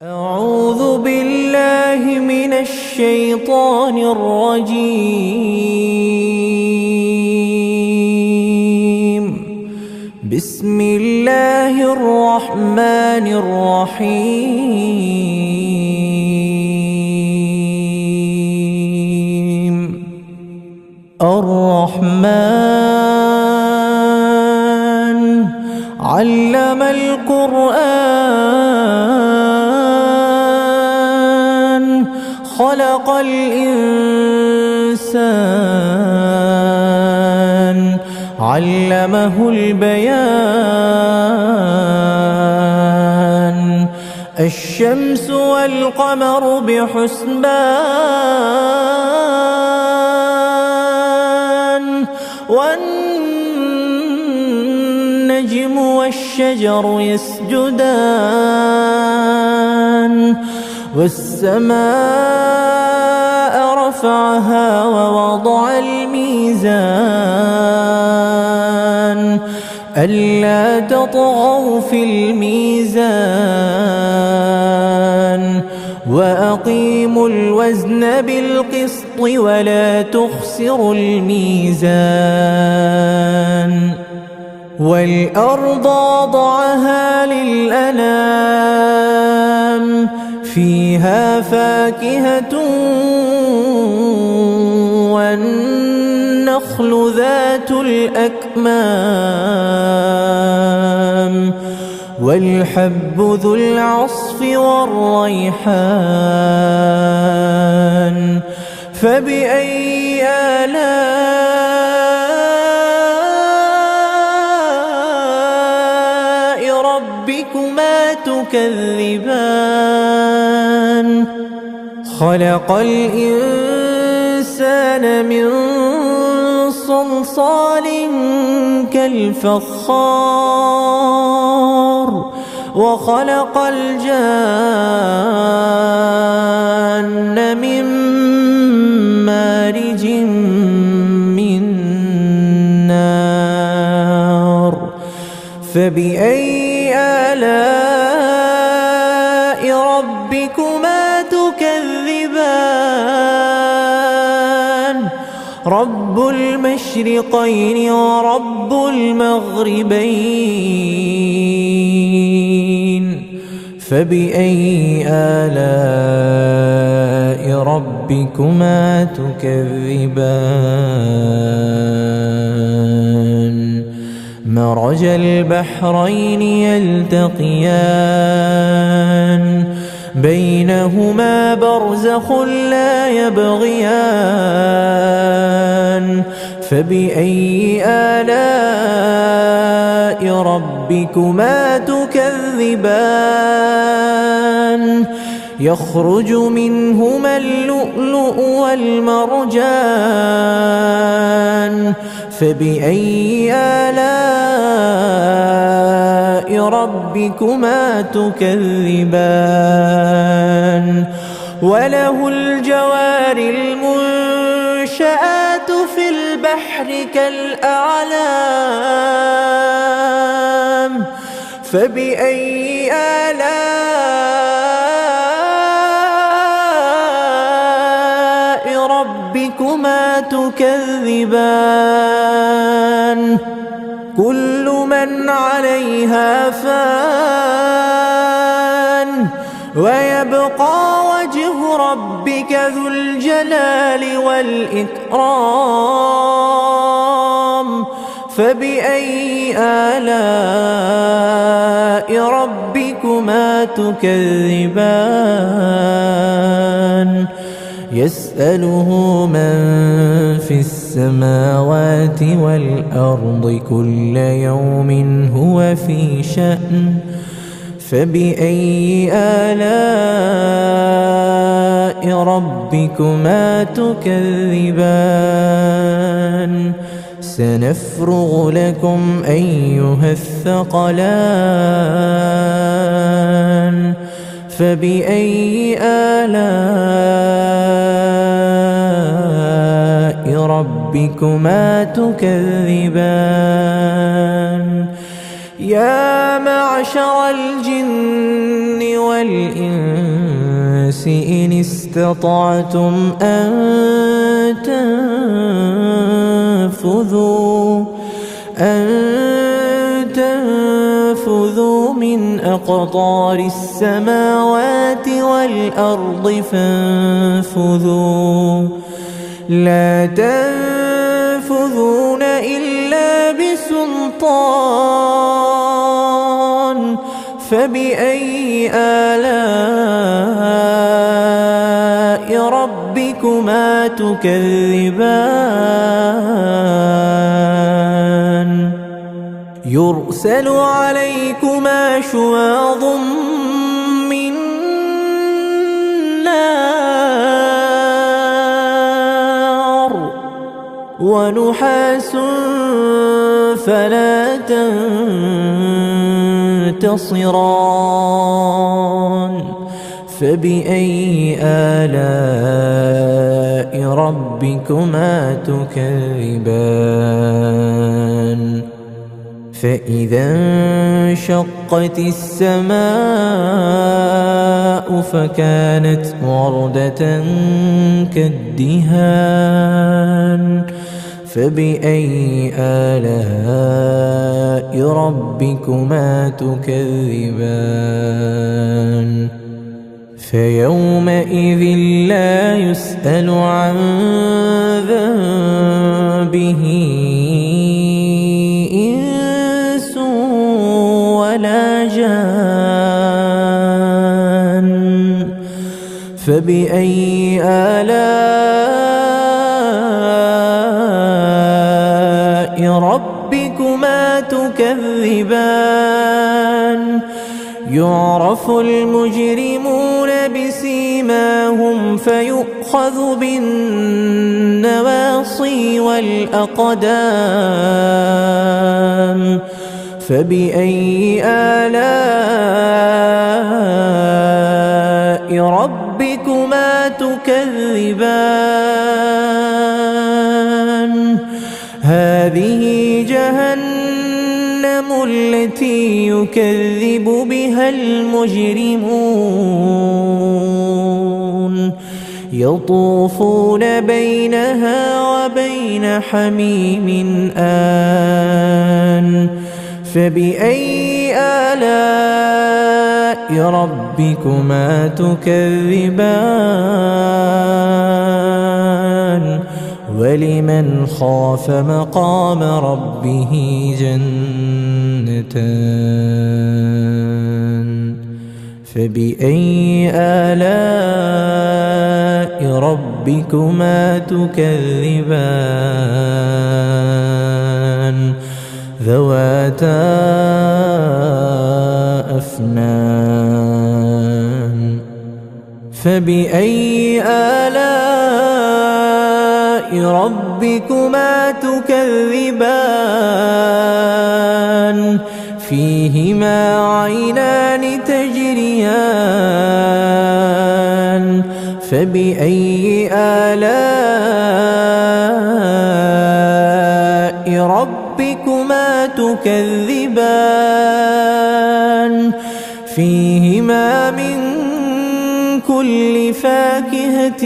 أعوذ بالله من الشيطان الرجيم. بسم الله الرحمن الرحيم. الرحمن علم القرآن خلق الإنسان علمه البيان. الشمس والقمر بحسبان والنجم والشجر يسجدان والسماء رفعها ووضع الميزان ألا تطغوا في الميزان وأقيموا الوزن بالقسط ولا تخسروا الميزان. والأرض وضعها للأنام فيها فاكهة والنخل ذات الأكمام والحب ذو العصف والريحان. فبأي آلاء ربكما تكذبان؟ خلق الإنسان من صلصال كالفخار وخلق الجان من مارج من نار. فبأي آلاء ربكما تكذبان؟ رب المشرقين ورب المغربين. فبأي آلاء ربكما تكذبان؟ مرج البحرين يلتقيان بينهما برزخ لا يبغيان. فبأي آلاء ربكما تكذبان؟ يخرج منهما اللؤلؤ والمرجان. فبأي آلاء ربكما تكذبان؟ وله الجوار المنشآت في البحر كالأعلام. فبأي آلاء ربكما تكذبان؟ كل من عليها فان ويبقى وجه ربك ذو الجلال والإكرام. فبأي آلاء ربكما تكذبان؟ يسأله من في السماوات والأرض كل يوم هو في شأن. فبأي آلاء ربكما تكذبان؟ سنفرغ لكم أيها الثقلان. فبأي آلاء ربكما تكذبان؟ يا معشر الجن والإنس إن استطعتم أن تنفذوا من أقطار السماوات والأرض فانفذوا لا تنفذون إلا بسلطان فبأي آلاء ربكما تكذبان يرسل عليكما شواظ من نار ونحاس فلا تنتصران فبأي آلاء ربكما تكذبان فإذا انشقت السماء فكانت وردة كالدهان فبأي آلاء ربكما تكذبان فيومئذ لا يسأل عن ذنبه إنس ولا جان فبأي آلاء ربكما تكذبان يعرف المجرمون بسيماهم فيؤخذ بالنواصي والأقدام فبأي آلاء ربكما تكذبان هذه جهنم التي يكذب بها المجرمون يطوفون بينها وبين حميم آن فبأي آلاء ربكما تكذبان ولمن خاف مقام ربه جنتان فبأي آلاء ربكما تكذبان ذواتا أفنان فبأي آلاء ربكما تكذبان فيهما عينان تجريان فبأي آلاء ربكما تكذبان فيهما من كل فاكهة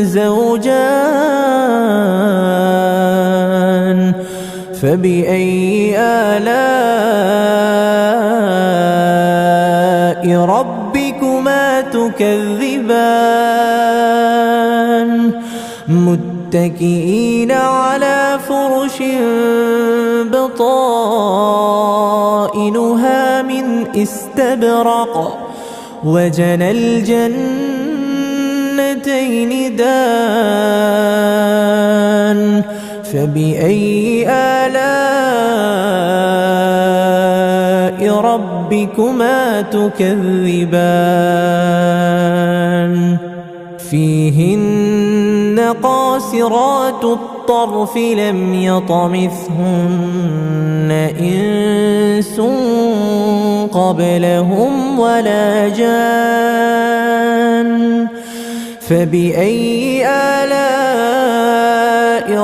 زوجان فبأي آلاء ربكما تكذبان متكئين على فرش بطائنها من استبرق وجنى الجنتين دان فبأي آلاء ربكما تكذبان فيهن قاصرات الطرف لم يطمثهن إنس قبلهم ولا جان فبأي آلاء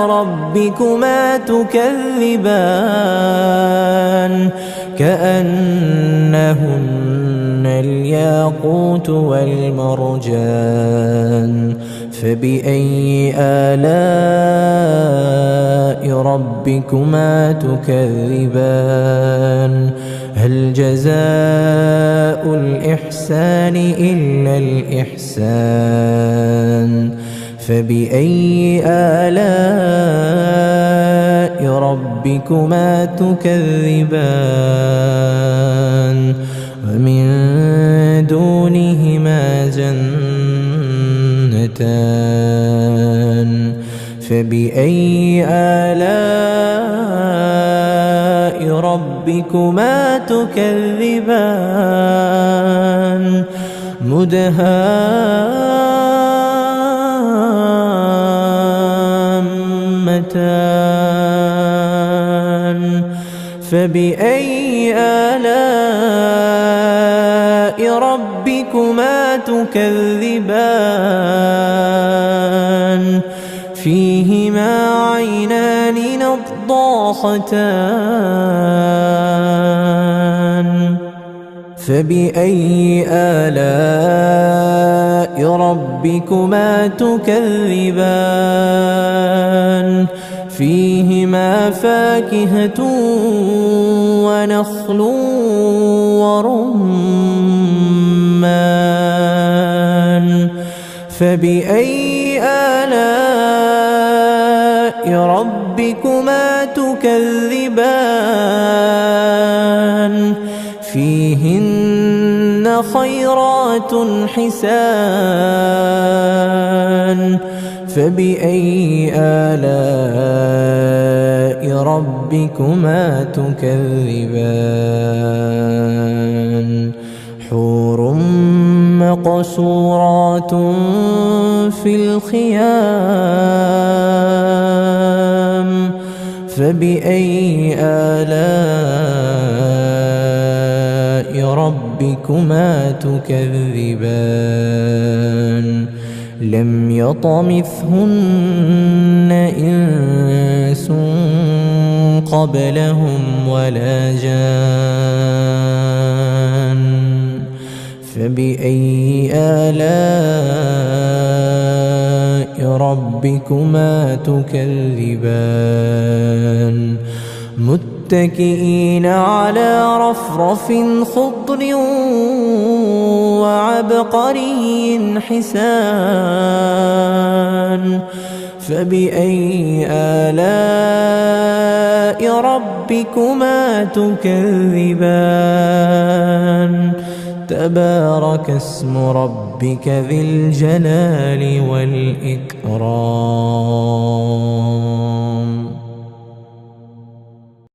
ربكما تكذبان كأنهن الياقوت والمرجان فبأي آلاء ربكما تكذبان هل جزاء الإحسان إلا الإحسان فبأي آلاء ربكما تكذبان ومن دونهما جنتان فبأي آلاء ربكما تكذبان مدهامتان فبأي آلاء ربكما تكذبان فيهما عينان نضاختان فبأي آلاء ربكما تكذبان فيهما فاكهة ونخل ورمان فبأي آلاء ربكما تكذبان فيهن خيرات حسان فبأي آلاء ربكما تكذبان حور مقصورات في الخيام فبأي آلاء ربكما تكذبان لم يطمثهن إنس قبلهم ولا جان فبأي آلاء ربكما تكذبان متكئين على رفرف خضر وعبقري حسان فبأي آلاء ربكما تكذبان تبارك اسم ربك ذي الجلال والإكرام